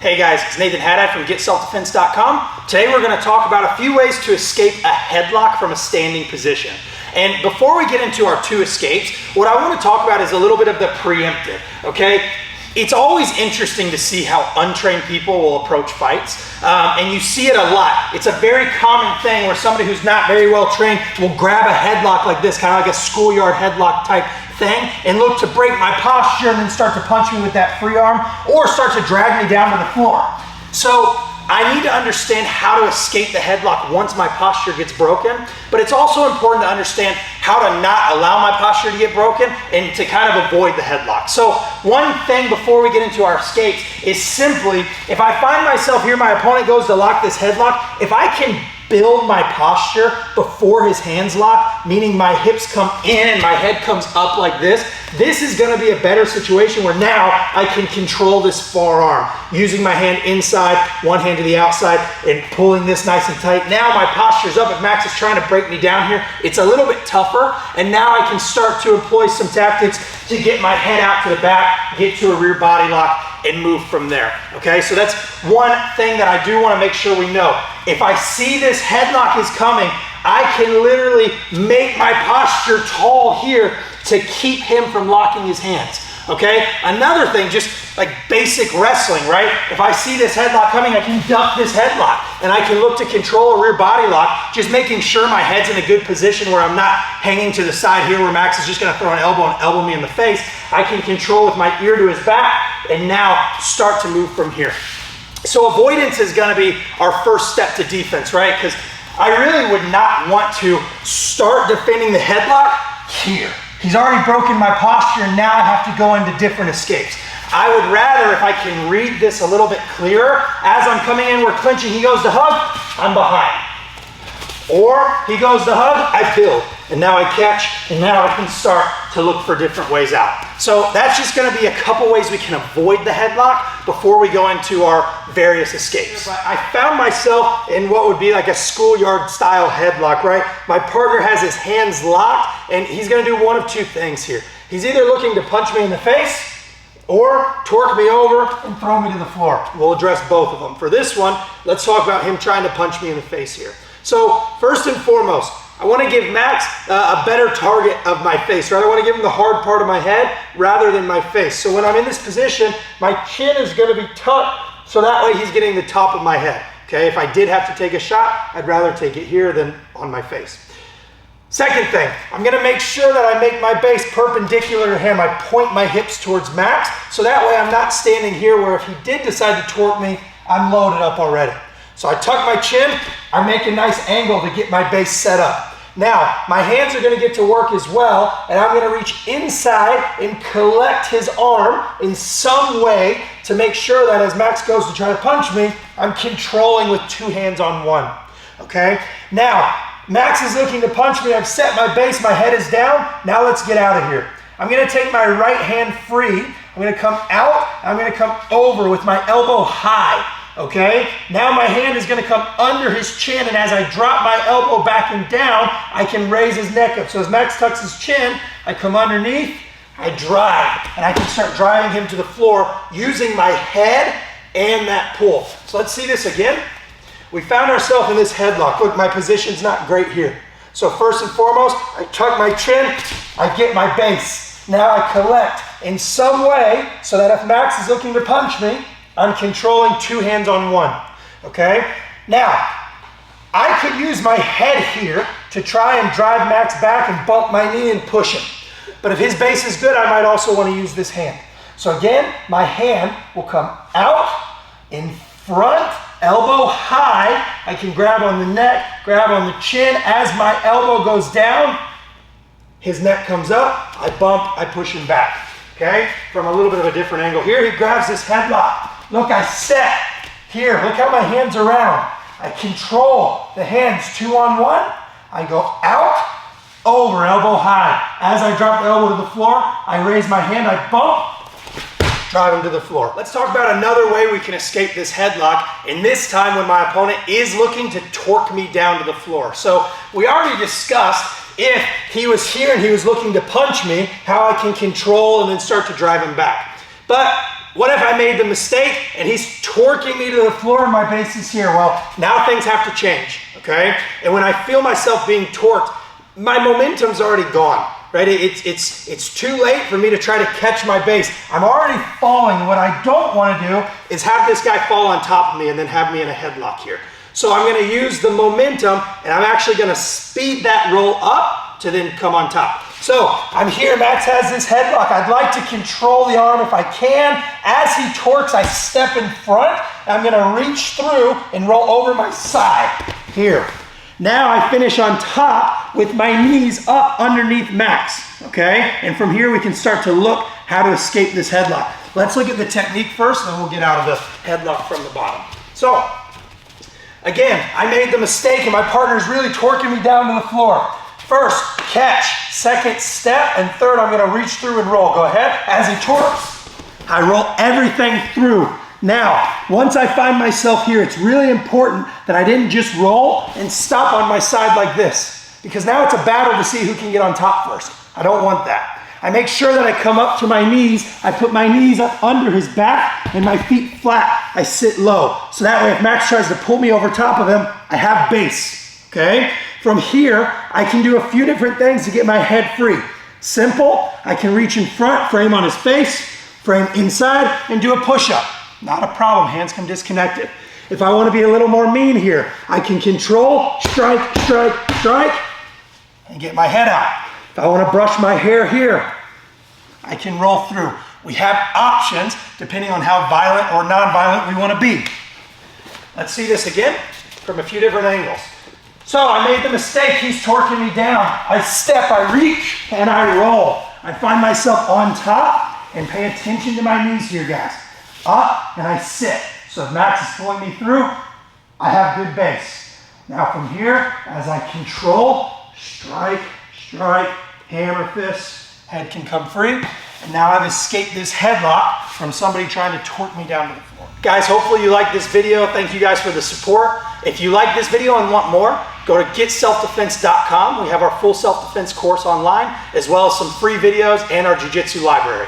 Hey guys, it's Nathan Haddad from GetSelfDefense.com. Today we're going to talk about a few ways to escape a headlock from a standing position. And before we get into our two escapes, what I want to talk about is a little bit of the preemptive, okay? It's always interesting to see how untrained people will approach fights, and you see it a lot. It's a very common thing where somebody who's not very well trained will grab a headlock like this, kind of like a schoolyard headlock type thing, and look to break my posture and then start to punch me with that free arm or start to drag me down to the floor. So I need to understand how to escape the headlock once my posture gets broken, but it's also important to understand how to not allow my posture to get broken and to kind of avoid the headlock. So one thing before we get into our escapes is simply, if I find myself here, my opponent goes to lock this headlock, if I can build my posture before his hands lock, meaning my hips come in and my head comes up like this, this is going to be a better situation where now I can control this forearm using my hand inside, one hand to the outside, and pulling this nice and tight. Now my posture's up. If Max is trying to break me down here, it's a little bit tougher, and now I can start to employ some tactics to get my head out to the back, get to a rear body lock, and move from there. Okay, so that's one thing that I do want to make sure we know. If I see this headlock is coming, I can literally make my posture tall here to keep him from locking his hands. Okay, another thing, just like basic wrestling, right? If I see this headlock coming, I can duck this headlock and I can look to control a rear body lock, just making sure my head's in a good position where I'm not hanging to the side here where Max is just gonna throw an elbow and elbow me in the face. I can control with my ear to his back and now start to move from here. So avoidance is gonna be our first step to defense, right? Because I really would not want to start defending the headlock here. He's already broken my posture and now I have to go into different escapes. I would rather, if I can read this a little bit clearer, as I'm coming in, we're clinching, he goes to hug, I'm behind. Or he goes to hug, I build, and now I catch, and now I can start to look for different ways out. So that's just gonna be a couple ways we can avoid the headlock before we go into our various escapes. I found myself in what would be like a schoolyard style headlock, right? My partner has his hands locked, and he's gonna do one of two things here. He's either looking to punch me in the face, or torque me over and throw me to the floor. We'll address both of them. For this one, let's talk about him trying to punch me in the face here. So first and foremost, I want to give Max a better target of my face, right? I want to give him the hard part of my head rather than my face. So when I'm in this position, my chin is going to be tucked so that way he's getting the top of my head. Okay, if I did have to take a shot, I'd rather take it here than on my face. Second thing, I'm gonna make sure that I make my base perpendicular to him. I point my hips towards Max, so that way I'm not standing here where if he did decide to torque me, I'm loaded up already. So I tuck my chin, I make a nice angle to get my base set up. Now, my hands are gonna get to work as well, and I'm gonna reach inside and collect his arm in some way to make sure that as Max goes to try to punch me, I'm controlling with two hands on one, okay? Now, Max is looking to punch me. I've set my base, my head is down. Now let's get out of here. I'm gonna take my right hand free. I'm gonna come out, I'm gonna come over with my elbow high, okay? Now my hand is gonna come under his chin, and as I drop my elbow back and down, I can raise his neck up. So as Max tucks his chin, I come underneath, I drive, and I can start driving him to the floor using my head and that pull. So let's see this again. We found ourselves in this headlock. Look, my position's not great here. So first and foremost, I tuck my chin, I get my base. Now I collect in some way so that if Max is looking to punch me, I'm controlling two hands on one, okay? Now, I could use my head here to try and drive Max back and bump my knee and push him. But if his base is good, I might also want to use this hand. So again, my hand will come out, in front, elbow high. I can grab on the neck, grab on the chin. As my elbow goes down, his neck comes up, I bump, I push him back, okay? From a little bit of a different angle. Here he grabs this headlock. Look, I set here. Look how my hands are round. I control the hands 2 on 1. I go out, over, elbow high. As I drop the elbow to the floor, I raise my hand, I bump, drive him to the floor. Let's talk about another way we can escape this headlock, and this time when my opponent is looking to torque me down to the floor. So we already discussed if he was here and he was looking to punch me, how I can control and then start to drive him back. But what if I made the mistake and he's torquing me to the floor and my base is here? Well, now things have to change, okay? And when I feel myself being torqued, my momentum's already gone, right? It's too late for me to try to catch my base. I'm already falling. What I don't want to do is have this guy fall on top of me and then have me in a headlock here. So I'm going to use the momentum, and I'm actually going to speed that roll up to then come on top. So I'm here, Max has this headlock. I'd like to control the arm if I can. As he torques, I step in front. I'm going to reach through and roll over my side here. Now I finish on top with my knees up underneath Max, okay? And from here we can start to look how to escape this headlock. Let's look at the technique first, and then we'll get out of the headlock from the bottom. So, again, I made the mistake and my partner's really torquing me down to the floor. First, catch. Second, step. And third, I'm gonna reach through and roll. Go ahead. As he torques, I roll everything through. Now, once I find myself here, it's really important that I didn't just roll and stop on my side like this, because now it's a battle to see who can get on top first. I don't want that. I make sure that I come up to my knees. I put my knees up under his back and my feet flat. I sit low. So that way if Max tries to pull me over top of him, I have base, okay? From here, I can do a few different things to get my head free. Simple, I can reach in front, frame on his face, frame inside, and do a push-up. Not a problem, hands come disconnected. If I want to be a little more mean here, I can control, strike, strike, strike, and get my head out. If I want to brush my hair here, I can roll through. We have options depending on how violent or non-violent we want to be. Let's see this again from a few different angles. So I made the mistake, he's torquing me down. I step, I reach, and I roll. I find myself on top, and pay attention to my knees here, guys. Up, and I sit. So if Max is pulling me through, I have good base. Now from here, as I control, strike, strike, hammer fist, head can come free. And now I've escaped this headlock from somebody trying to torque me down to the floor. Guys, hopefully you liked this video. Thank you guys for the support. If you like this video and want more, go to getselfdefense.com. We have our full self-defense course online, as well as some free videos and our jiu-jitsu library.